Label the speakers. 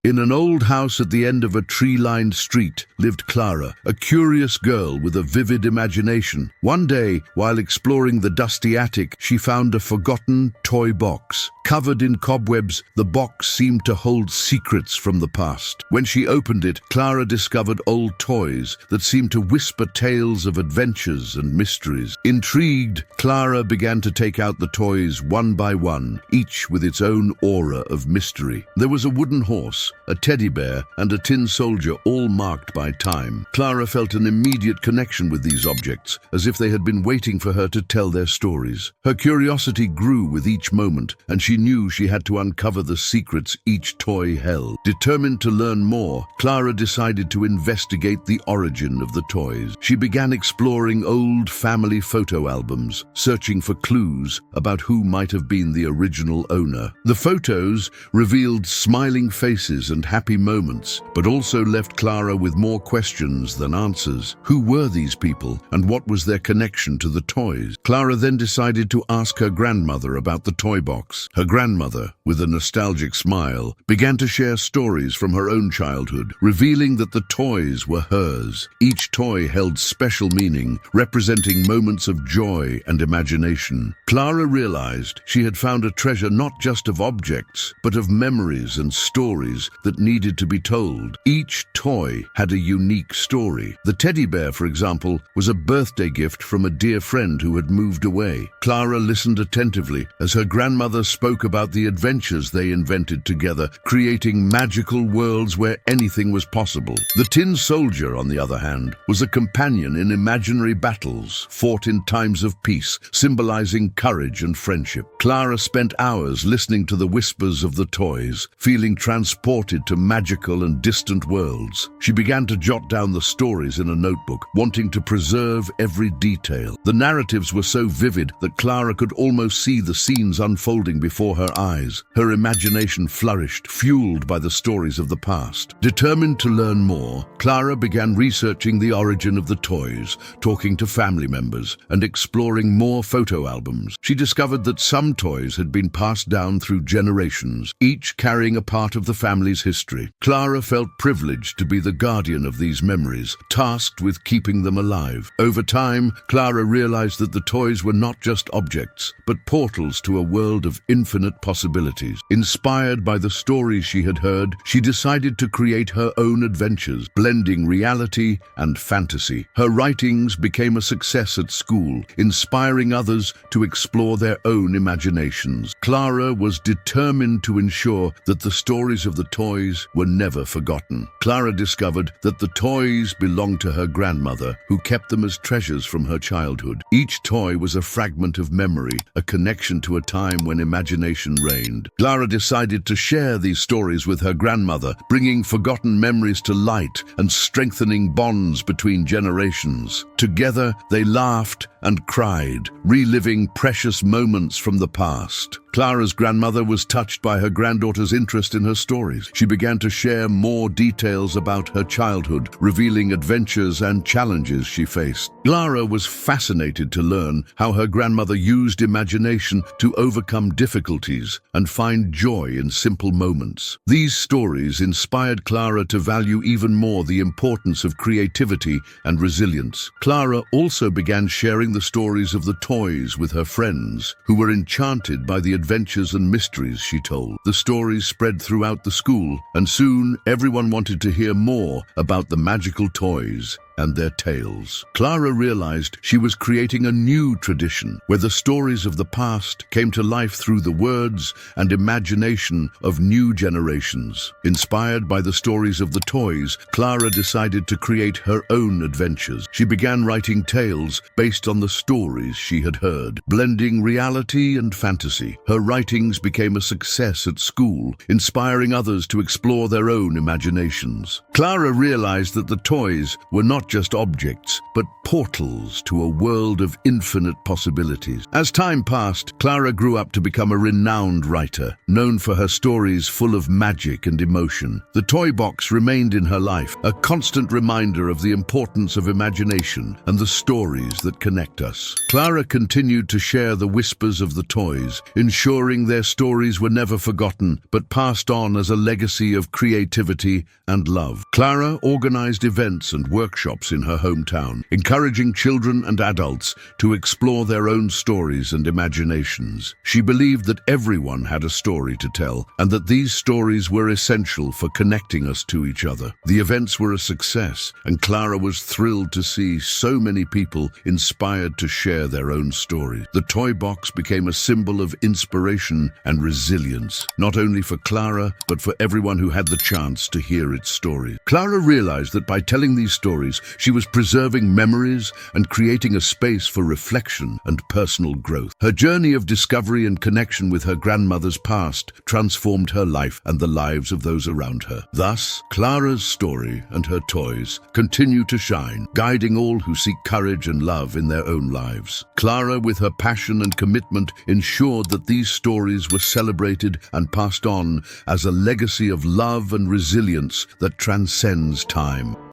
Speaker 1: In an old house at the end of a tree-lined street lived Clara, a curious girl with a vivid imagination. One day, while exploring the dusty attic, she found a forgotten toy box. Covered in cobwebs, the box seemed to hold secrets from the past. When she opened it, Clara discovered old toys that seemed to whisper tales of adventures and mysteries. Intrigued, Clara began to take out the toys one by one, each with its own aura of mystery. There was a wooden horse, a teddy bear, and a tin soldier, all marked by time. Clara felt an immediate connection with these objects, as if they had been waiting for her to tell their stories. Her curiosity grew with each moment, and she knew she had to uncover the secrets each toy held. Determined to learn more, Clara decided to investigate the origin of the toys. She began exploring old family photo albums, searching for clues about who might have been the original owner. The photos revealed smiling faces and happy moments, but also left Clara with more questions than answers. Who were these people, and what was their connection to the toys? Clara then decided to ask her grandmother about the toy box. Her grandmother, with a nostalgic smile, began to share stories from her own childhood, revealing that the toys were hers. Each toy held special meaning, representing moments of joy and imagination. Clara realized she had found a treasure not just of objects, but of memories and stories that needed to be told. Each toy had a unique story. The teddy bear, for example, was a birthday gift from a dear friend who had moved away. Clara listened attentively as her grandmother spoke about the adventures they invented together, creating magical worlds where anything was possible. The tin soldier, on the other hand, was a companion in imaginary battles fought in times of peace, symbolizing courage and friendship. Clara spent hours listening to the whispers of the toys, feeling transported to magical and distant worlds. She began to jot down the stories in a notebook, wanting to preserve every detail. The narratives were so vivid that Clara could almost see the scenes unfolding before her eyes. Her imagination flourished, fueled by the stories of the past. Determined to learn more, Clara began researching the origin of the toys, talking to family members, and exploring more photo albums. She discovered that some toys had been passed down through generations, each carrying a part of the family's history. Clara felt privileged to be the guardian of these memories, tasked with keeping them alive. Over time, Clara realized that the toys were not just objects, but portals to a world of infinite possibilities. Inspired by the stories she had heard, she decided to create her own adventures, blending reality and fantasy. Her writings became a success at school, inspiring others to explore their own imaginations. Clara was determined to ensure that the stories of the toys were never forgotten. Clara discovered that the toys belonged to her grandmother, who kept them as treasures from her childhood. Each toy was a fragment of memory, a connection to a time when imagination reigned. Clara decided to share these stories with her grandmother, bringing forgotten memories to light and strengthening bonds between generations. Together, they laughed and cried, reliving precious moments from the past. Clara's grandmother was touched by her granddaughter's interest in her stories. She began to share more details about her childhood, revealing adventures and challenges she faced. Clara was fascinated to learn how her grandmother used imagination to overcome difficulties and find joy in simple moments. These stories inspired Clara to value even more the importance of creativity and resilience. Clara also began sharing the stories of the toys with her friends, who were enchanted by the adventures and mysteries she told. The stories spread throughout the school, and soon everyone wanted to hear more about the magical toys and their tales. Clara realized she was creating a new tradition where the stories of the past came to life through the words and imagination of new generations. Inspired by the stories of the toys, Clara decided to create her own adventures. She began writing tales based on the stories she had heard, blending reality and fantasy. Her writings became a success at school, inspiring others to explore their own imaginations. Clara realized that the toys were not not just objects, but portals to a world of infinite possibilities. As time passed, Clara grew up to become a renowned writer, known for her stories full of magic and emotion. The toy box remained in her life, a constant reminder of the importance of imagination and the stories that connect us. Clara continued to share the whispers of the toys, ensuring their stories were never forgotten, but passed on as a legacy of creativity and love. Clara organized events and workshops in her hometown, encouraging children and adults to explore their own stories and imaginations. She believed that everyone had a story to tell, and that these stories were essential for connecting us to each other. The events were a success, and Clara was thrilled to see so many people inspired to share their own stories. The toy box became a symbol of inspiration and resilience, not only for Clara, but for everyone who had the chance to hear its story. Clara realized that by telling these stories, she was preserving memories and creating a space for reflection and personal growth. Her journey of discovery and connection with her grandmother's past transformed her life and the lives of those around her. Thus, Clara's story and her toys continue to shine, guiding all who seek courage and love in their own lives. Clara, with her passion and commitment, ensured that these stories were celebrated and passed on as a legacy of love and resilience that transcends time.